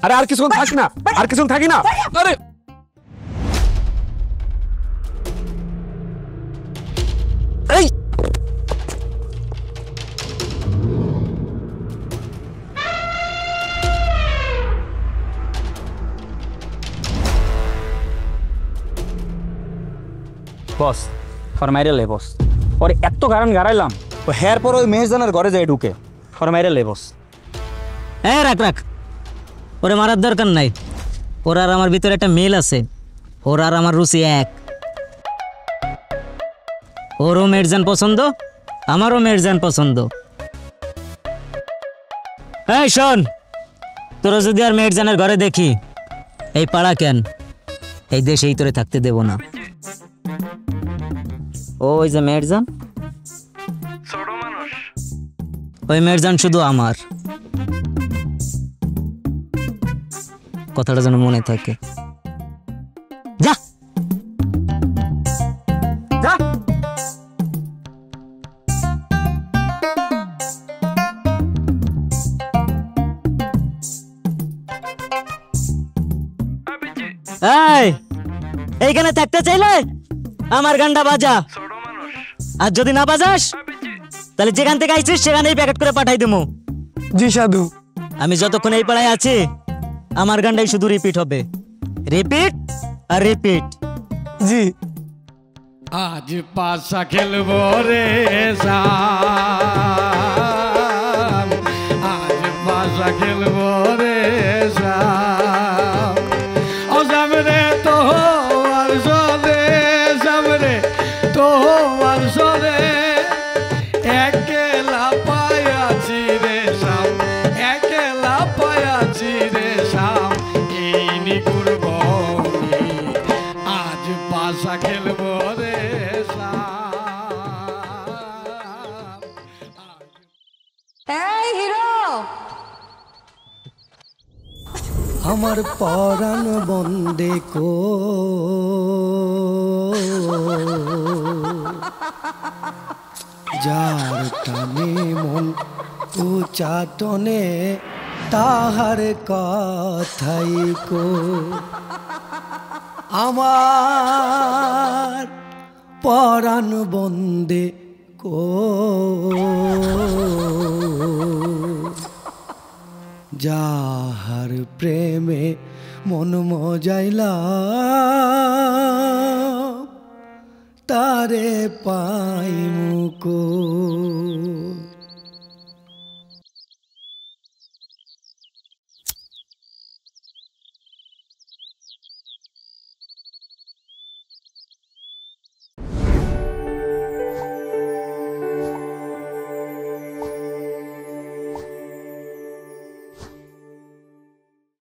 আরে আর কিছুক্ষণ থাকি না, আর কিছুক্ষণ থাকি না। আরে এই বস ফরমাইরে বস ওরে এত কারণ গাড়াইলাম ও হেয়ার পর ওই মেহজানের ঘরে যায় ঢুকে ফরমাইরে বস। হ্যাঁ রাখ রাখ, ওরে মারার দরকার নাই। ওর আর আমার ভিতরে একটা মিল আছে, ওর আর আমার রুচি এক। ওরও মেরজান পছন্দ, আমারও মেরজান পছন্দ। এই শোন, তোরা যদি আর মেরজানের ঘরে দেখি, এই পাড়া কেন এই দেশেই তোরে থাকতে দেব না। ওই যে মেরজান, ওই মেরজান শুধু আমার। কথাটা যেন মনে থাকে। যা যা। এই এইখানে থাকতে চাইলে আমার গানটা বাজা, আর যদি না বাজাস তাহলে যেখান থেকে আইছিস সেখানেই প্যাকেট করে পাঠাই দেবো। জি সাধু। আমি যতক্ষণ এই পাড়ায় আছি আমার গানটাই শুধু রিপিট হবে, রিপিট আর রিপিট। জি। আজ পাশা খেলবো রে শাম, আজ পাশা খেলবো রে শাম। ও সামনে তো আর সরে, সামনে তো আর সরে, একলা পায়াছি রে শাম, একলা পায়াছি রে শাম। এই নিগুর বনে আজ পাশা খেলবো রে শাম। এই হিরো, আমার পরাণ বন্দে কো যার টানে মন উচাটনে তাহার কথাই কো। আমার পরাণ বন্দে কো যাহার প্রেমে মন মজাইলা তারে পাই মুকো।